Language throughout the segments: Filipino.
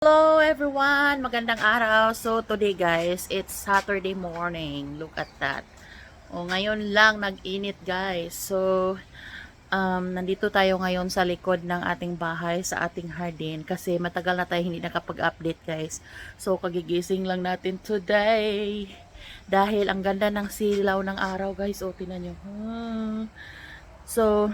Hello everyone! Magandang araw. So today guys, it's Saturday morning. Look at that. Ngayon lang nag-init guys. So nandito tayo ngayon sa likod ng ating bahay, sa ating hardin kasi matagal na tayo hindi nakapag-update guys. So kagigising lang natin today. Dahil ang ganda ng silaw ng araw guys. Tingnan nyo. So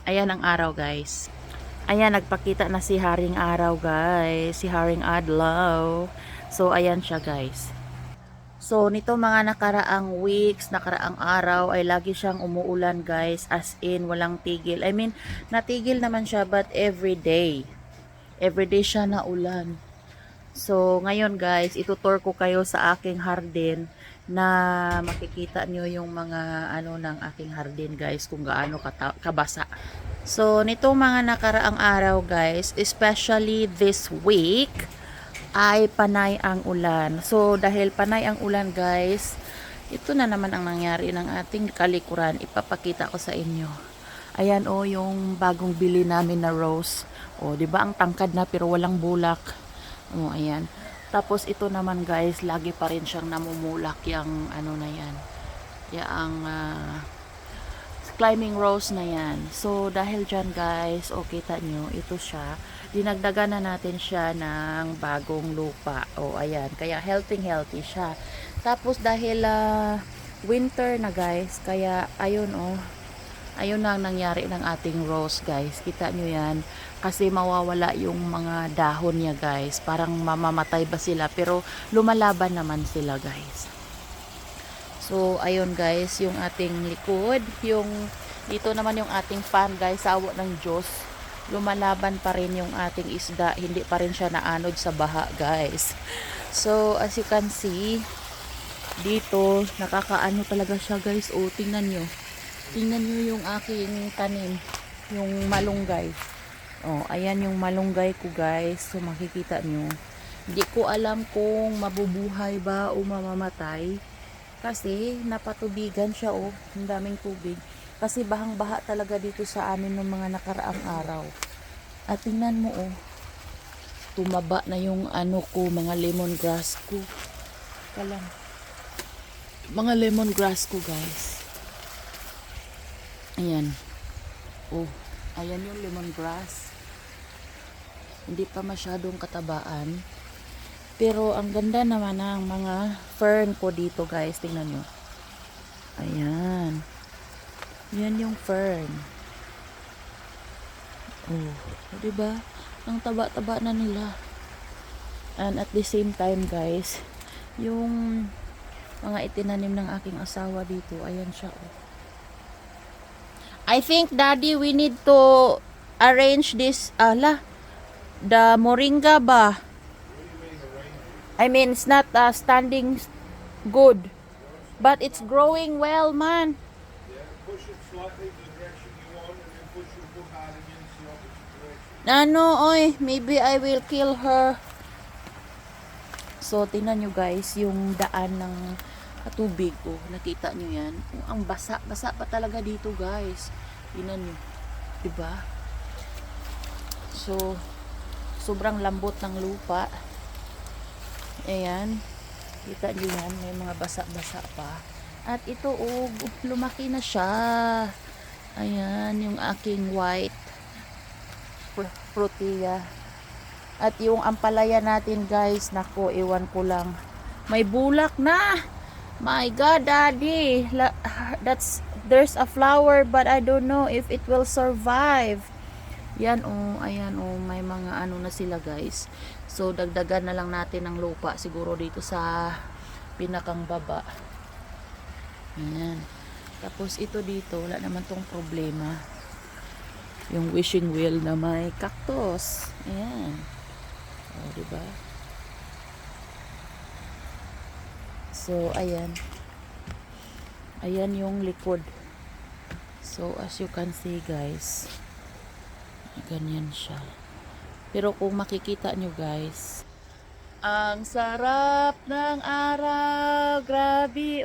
ayan ang araw guys. Ayan, nagpakita na si Haring Araw, guys. Si Haring Adlaw. So, ayan siya, guys. So, nito mga nakaraang weeks, nakaraang araw, ay lagi siyang umuulan, guys. As in, walang tigil. I mean, natigil naman siya, but every day. Every day siya na ulan. So, ngayon, guys, itutur ko kayo sa aking hardin na makikita nyo yung mga ano ng aking hardin, guys, kung gaano kabasa. So, nitong mga nakaraang araw guys, especially this week, ay panay ang ulan. So, dahil panay ang ulan guys, ito na naman ang nangyari ng ating kalikuran. Ipapakita ko sa inyo. Ayan yung bagong bili namin na rose. 'di ba ang tangkad na pero walang bulak. Ayan. Tapos ito naman guys, lagi pa rin siyang namumulak yung ano na yan. Yang climbing rose na yan. So, dahil dyan guys, kita nyo, ito siya. Dinagdagan na natin siya ng bagong lupa. Ayan. Kaya healthy siya. Tapos, dahil winter na guys, kaya ayun ayun na ang nangyari ng ating rose guys. Kita nyo yan. Kasi mawawala yung mga dahon niya guys. Parang mamamatay ba sila? Pero lumalaban naman sila guys. So, ayun guys, yung ating likod, dito naman yung ating fan guys, sa awa ng Diyos, lumalaban pa rin yung ating isda, hindi pa rin siya naanod sa baha guys. So, as you can see, dito, nakakaano talaga siya guys. Tingnan nyo. Tingnan nyo yung aking tanim, yung malunggay. Ayan yung malunggay ko guys. So, makikita nyo. Hindi ko alam kung mabubuhay ba o mamamatay. Kasi napatubigan siya ang daming tubig. Kasi bahang-baha talaga dito sa amin ng mga nakaraang araw. At tingnan mo tumaba na yung mga lemongrass ko. Kalang. Mga lemongrass ko guys. Ayan. Ayan yung lemongrass. Hindi pa masyadong katabaan. Pero ang ganda naman ng mga fern ko dito guys. Tingnan nyo. Ayan. Yan yung fern. Diba? Ang taba-taba na nila. And at the same time guys, yung mga itinanim ng aking asawa dito, ayan siya I think daddy we need to arrange this the moringa ba? I mean, it's not standing good, but it's growing well, man. Yeah, push it slightly to the direction you want, and then push your foot hard against the opposite direction. Maybe I will kill her. So, tingnan nyo guys, yung daan ng tubig nakita nyo yan. Ang basa pa talaga dito guys. Tingnan nyo, diba? So, sobrang lambot ng lupa. Ayan. Kita nyo yan. May mga basa-basa pa. At ito, lumaki na siya. Ayan, yung aking white frutia. At yung ampalaya natin, guys, nako, iwan ko lang. May bulak na. My God, Daddy. There's a flower, but I don't know if it will survive. Yan, ayan, may mga ano na sila, guys. So, dagdagan na lang natin ng lupa siguro dito sa pinakang baba. Ayan. Tapos, ito dito, wala naman tong problema. Yung wishing well na may cactus. Ayan. Diba? So, ayan. Ayan yung likod. So, as you can see, guys, ganyan siya. Pero kung makikita nyo guys, ang sarap ng araw. Grabe,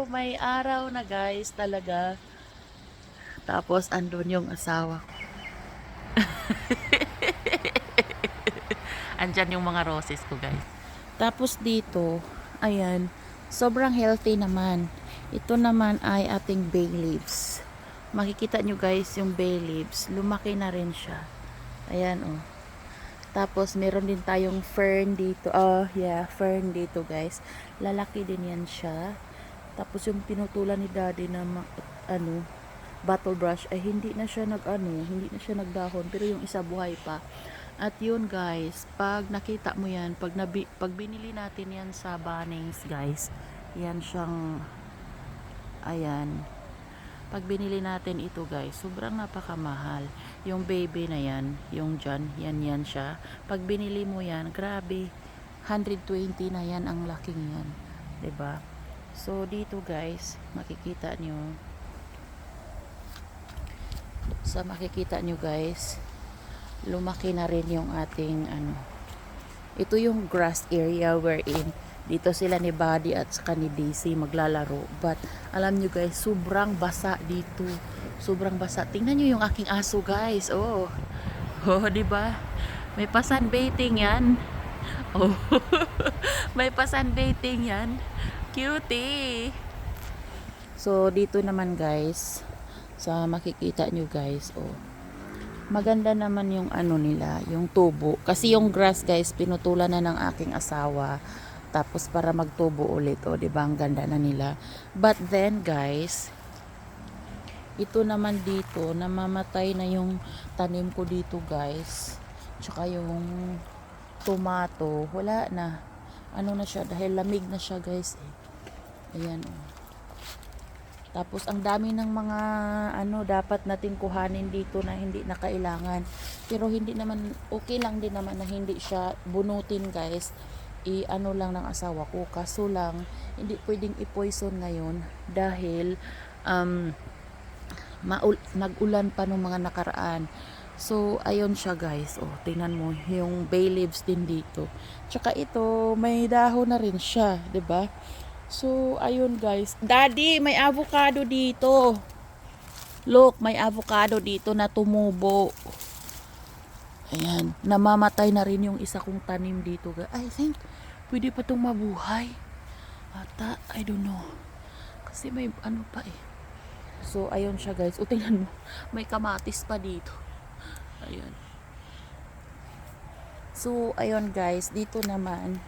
may araw na guys talaga. Tapos andun yung asawa ko. Andyan yung mga roses ko, guys. Tapos dito, ayan, sobrang healthy naman. Ito naman ay ating bay leaves. Makikita nyo guys yung bay leaves. Lumaki na rin siya. Ayan oh. Tapos meron din tayong fern dito. Oh yeah, fern dito guys. Lalaki din yan siya. Tapos yung pinutulan ni daddy na bottle brush ay hindi na siya hindi na siya nagdahon. Pero yung isa buhay pa. At yun guys, pag nakita mo yan, pag binili natin yan sa Bunnings guys, yan siyang, ayan, pag binili natin ito guys, sobrang napakamahal. Yung baby na yan, yung dyan, yan siya. Pag binili mo yan, grabe, 120 na yan ang laking yan. 'Di ba? So dito guys, makikita nyo, makikita nyo guys, lumaki na rin yung ating ito yung grass area wherein dito sila ni Buddy at saka ni Daisy maglalaro. But alam nyo guys, sobrang basa dito, sobrang basa. Tingnan nyo yung aking aso guys. Oh, di ba? May pa-sunbathing yan. Oh, may pa-sunbathing yan. Cutie. So dito naman guys, sa makikita nyo guys, oh, maganda naman yung nila, yung tubo. Kasi yung grass guys, pinutulan na ng aking asawa. Tapos para magtubo ulit, oh, 'di ba? Ang ganda na nila. But then guys, ito naman dito, namamatay na yung tanim ko dito guys. Tsaka yung tomato, wala na. Ano na siya, dahil lamig na siya guys. Ayan, oh. Tapos ang dami ng mga dapat natin kuhanin dito na hindi na kailangan. Pero hindi naman, okay lang din naman na hindi siya bunutin guys. Lang ng asawa ko. Kaso lang, hindi pwedeng i-poison ngayon dahil nag-ulan pa nung mga nakaraan. So, ayun siya guys. Oh, tingnan mo yung bay leaves din dito. Tsaka ito, may dahon na rin siya, 'di ba? So, ayun guys. Daddy, may avocado dito. Look, may avocado dito na tumubo. Ayan. Namamatay na rin yung isa kong tanim dito. I think, pwede pa itong mabuhay. Ata, I don't know. Kasi may pa eh. So, ayun siya guys. O, tingnan mo. May kamatis pa dito. Ayan. So, ayun guys. Dito naman,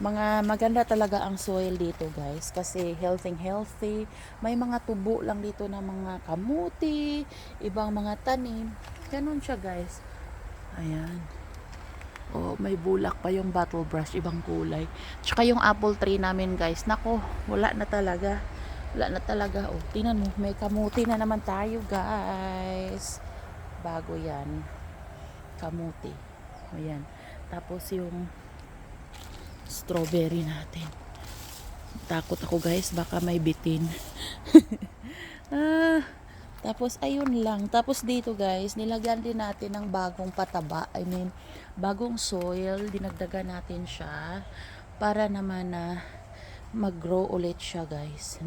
maganda talaga ang soil dito guys kasi healthy. May mga tubo lang dito na mga kamuti, ibang mga tanim. Ganun siya guys. Ayan. Oh, may bulak pa yung bottle brush, ibang kulay. Tsaka yung apple tree namin guys, nako, wala na talaga. Oh, tingnan mo, may kamuti na naman tayo guys. Bago yan. Kamuti. Ayan. Tapos yung strawberry natin. Takot ako guys, baka may bitin. Tapos ayun lang. Tapos dito guys, nilagyan din natin ng bagong pataba. I mean, bagong soil. Dinagdagan natin siya para naman na mag-grow ulit siya guys.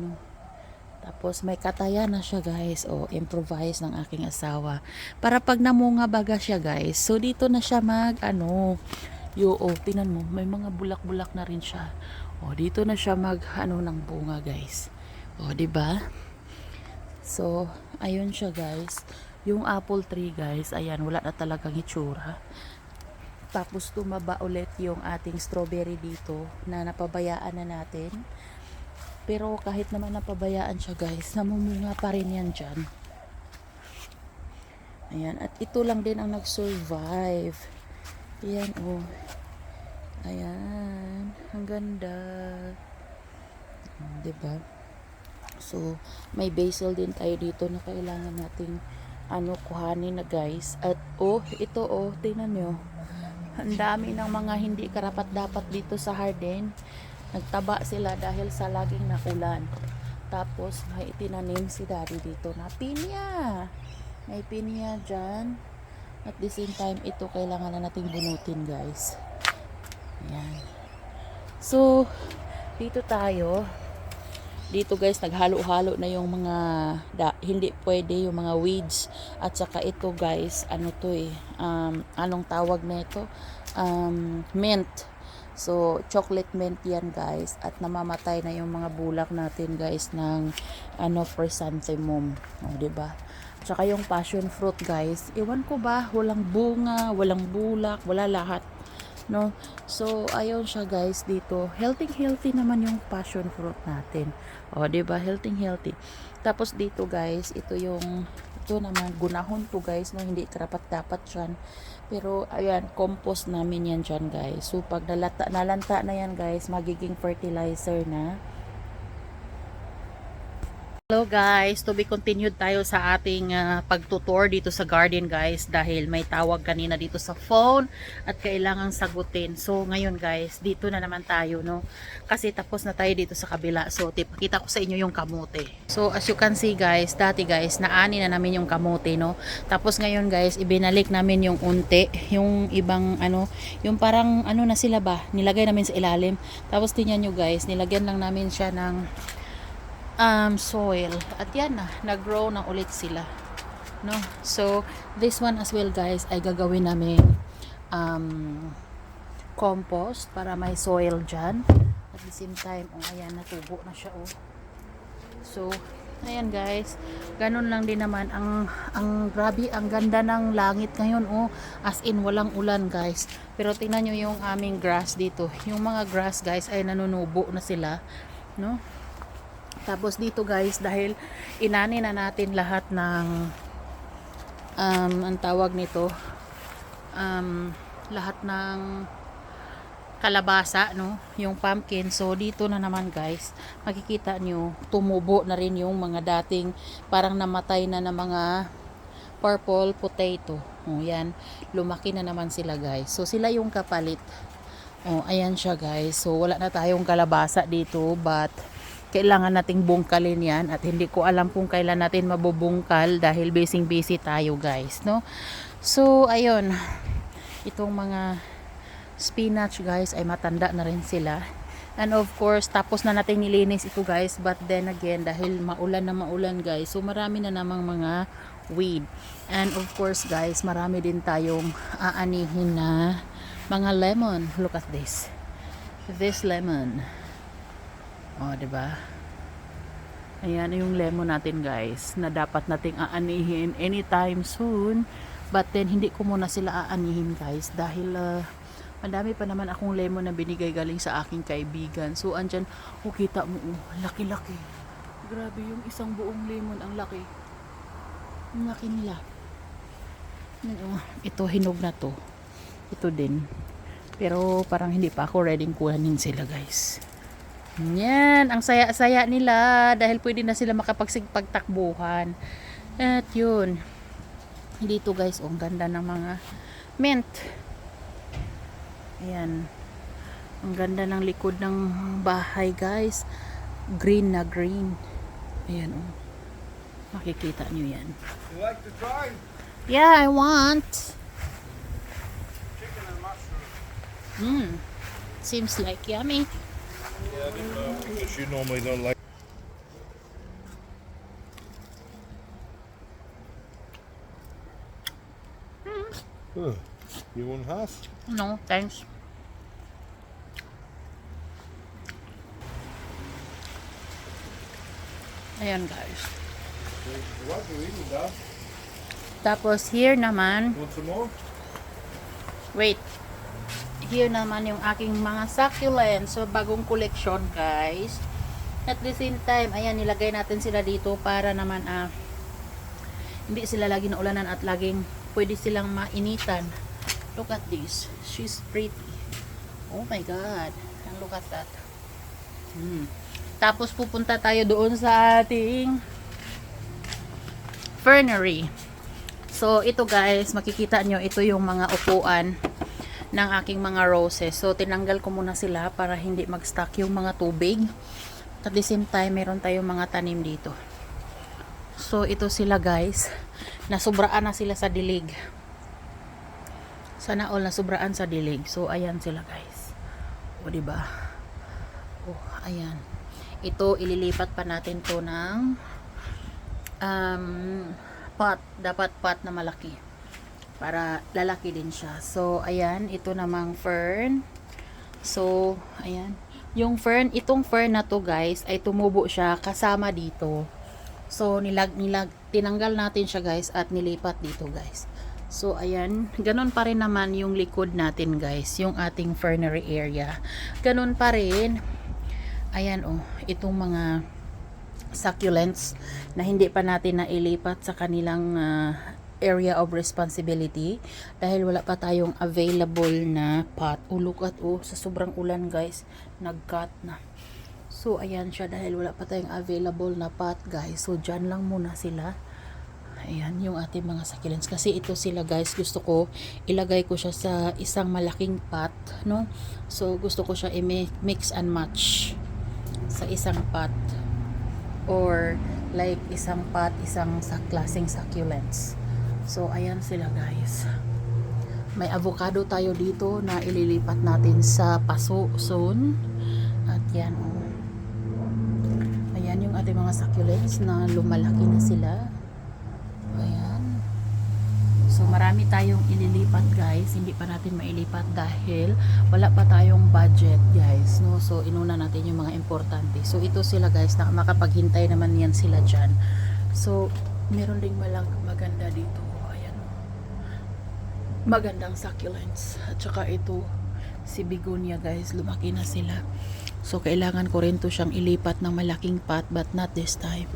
Tapos may kataya na siya guys. O, improvise ng aking asawa. Para pag namunga baga siya guys. So dito na siya tinan mo, may mga bulak-bulak na rin siya. O, dito na siya ng bunga, guys. O, 'di ba? So, ayun siya, guys. Yung apple tree, guys, ayan, wala na talagang itsura. Tapos tumaba ulit yung ating strawberry dito na napabayaan na natin. Pero kahit naman napabayaan siya, guys, namumunga pa rin yan dyan. Ayan, at ito lang din ang nag-survive. Ayan, oh. Ayan. Ang ganda. Diba? So, may basil din tayo dito na kailangan nating kuhanin na guys. At, ito, tingnan nyo. Ang dami ng mga hindi karapat-dapat dito sa garden. Nagtaba sila dahil sa laging nakulan. Tapos, may itinanim si daddy dito na pinya. May pinya dyan. At the same time, ito kailangan na nating bunutin guys. Ayan. So, dito tayo. Dito guys, naghalo-halo na yung mga hindi pwede, yung mga weeds. At saka ito guys, anong tawag na ito? mint. So, chocolate mint yan guys. At namamatay na yung mga bulak natin guys ng chrysanthemum. O, diba? Tsaka yung passion fruit guys. Iwan ko ba, walang bunga, walang bulak, wala lahat. No? So, ayun siya guys dito. Healthy naman yung passion fruit natin. O, diba? Healthy. Tapos dito guys, ito naman, gunahon to guys, no? Hindi karapat-dapat yan. Pero, ayan, compost namin yan dyan, guys. So, pag nalanta na yan, guys, magiging fertilizer na. Hello guys, to be continued tayo sa ating pagtutor dito sa garden guys dahil may tawag kanina dito sa phone at kailangang sagutin. So ngayon guys, dito na naman tayo, no, kasi tapos na tayo dito sa kabila. So pakita ko sa inyo yung kamote. So as you can see guys, dati guys naani na namin yung kamote, no, tapos ngayon guys ibinalik namin yung unti, yung ibang yung parang na sila ba, nilagay namin sa ilalim. Tapos tingnan nyo guys, nilagyan lang namin siya ng soil at yan na, nag-grow na ulit sila, no. So this one as well guys ay gagawin namin compost para may soil dyan. At the same time, ayan, natubo na siya, So ayan guys, ganun lang din naman. Ang grabe, ang ganda ng langit ngayon, as in walang ulan guys. Pero tingnan nyo yung aming grass dito, yung mga grass guys ay nanunubo na sila, no. Tapos dito guys, dahil inani na natin lahat ng ang tawag nito, lahat ng kalabasa, no, yung pumpkin. So dito na naman guys, makikita nyo tumubo na rin yung mga dating parang namatay na mga purple potato. Yan, lumaki na naman sila guys. So sila yung kapalit. Ayan siya guys. So wala na tayong kalabasa dito, but kailangan nating bungkalin yan at hindi ko alam kung kailan natin mabubungkal dahil busy tayo guys, no. So ayun, itong mga spinach guys ay matanda na rin sila, and of course tapos na natin nilinis ito guys, but then again dahil maulan guys, so marami na namang mga weed, and of course guys marami din tayong aanihin na mga lemon. Look at this lemon. Diba? Ayan yung lemon natin guys na dapat nating aanihin anytime soon, but then hindi ko muna sila aanihin guys dahil madami pa naman akong lemon na binigay galing sa aking kaibigan. So andyan, kita mo, laki-laki, grabe, yung isang buong lemon, ang laki nila. Ito hinog na to, ito din, pero parang hindi pa ako ready kuhanin sila guys. Yan, ang saya-saya nila dahil pwede na sila makapagsigpagtakbuhan. At yun, dito guys, ang ganda ng mga mint. Ayan, ang ganda ng likod ng bahay guys, green na green. Ayan, makikita nyo yan. You like to try? Yeah, I want. Chicken and mushroom. Seems like yummy. Yeah, because you normally don't like. You want half? No, thanks. Ayan guys. What are you eating, Dad? Tapos here naman, Want some more? wait. Here naman yung aking mga succulents. So bagong collection guys. At the same time, ayan, nilagay natin sila dito para naman hindi sila lagi na ulanan at laging pwede silang mainitan. Look at this. She's pretty. Oh my god. And look at that. Tapos pupunta tayo doon sa ating fernery. So ito guys, makikita nyo, ito yung mga upuan ng aking mga roses. So tinanggal ko muna sila para hindi mag-stuck yung mga tubig. At the same time, meron tayong mga tanim dito. So ito sila guys, nasubraan na sila sa dilig. Sana all nasubraan sa dilig. So ayan sila guys. O diba? Oh, ayan. Ito ililipat pa natin to ng pot. Dapat pot na malaki. para lalaki din siya. So, ayan, ito namang fern. So, ayan. Yung fern, itong fern na to guys, ay tumubo siya kasama dito. So, tinanggal natin siya guys at nilipat dito guys. So, ayan. Ganon pa rin naman yung likod natin guys, yung ating fernery area. Ganon pa rin. Ayan oh, itong mga succulents na hindi pa natin nailipat sa kanilang area of responsibility dahil wala pa tayong available na pot. Look at sa sobrang ulan guys, nag-cut na. So ayan siya dahil wala pa tayong available na pot guys. So dyan lang muna sila. Ayan yung ating mga succulents kasi ito sila guys, gusto ko ilagay ko siya sa isang malaking pot, no? So gusto ko siya i-mix and match sa isang pot or like isang pot, isang sa klaseng succulents. So ayan sila guys. May avocado tayo dito na ililipat natin sa paso soon. At yan oh. Ayan yung ating mga succulents na lumalaki na sila. Ayan. So marami tayong ililipat guys. Hindi pa natin mailipat dahil wala pa tayong budget guys, no? So inuna natin yung mga importante. So ito sila guys, na makapaghintay naman yan sila dyan. So meron ding maganda dito. Ayan. Magandang succulents. At saka ito si begonia guys, lumaki na sila. So kailangan ko rin to siyang ilipat ng malaking pot but not this time.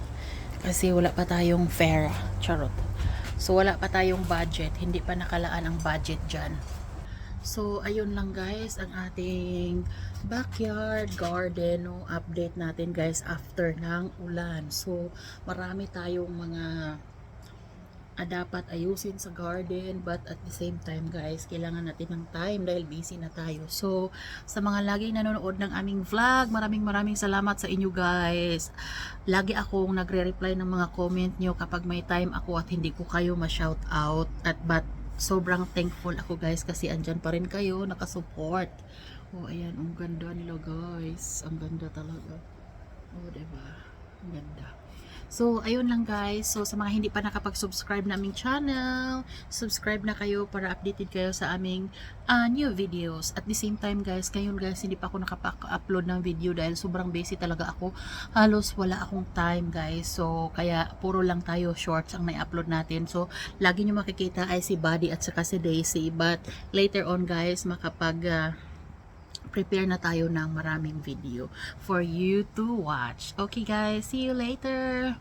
Kasi wala pa tayong fair. Charot. So wala pa tayong budget, hindi pa nakalaan ang budget dyan. So ayun lang guys ang ating backyard garden, no, update natin guys after ng ulan. So marami tayong mga dapat ayusin sa garden but at the same time guys kailangan natin ng time dahil busy na tayo. So sa mga laging nanonood ng aming vlog, maraming salamat sa inyo guys. Lagi akong nagre-reply ng mga comment nyo kapag may time ako at hindi ko kayo ma-shout out but sobrang thankful ako guys kasi andyan pa rin kayo nakasupport. Ayan, ang ganda nila guys, ang ganda talaga. Diba, ang ganda. So, ayun lang guys. So, sa mga hindi pa nakapag-subscribe na aming channel, subscribe na kayo para updated kayo sa aming new videos. At the same time guys, ngayon guys, hindi pa ako nakapag-upload ng video dahil sobrang busy talaga ako. Halos wala akong time guys. So, kaya puro lang tayo shorts ang na-upload natin. So, lagi nyo makikita ay si Buddy at saka si Daisy. But, later on guys, prepare na tayo ng maraming video for you to watch. Okay guys, see you later!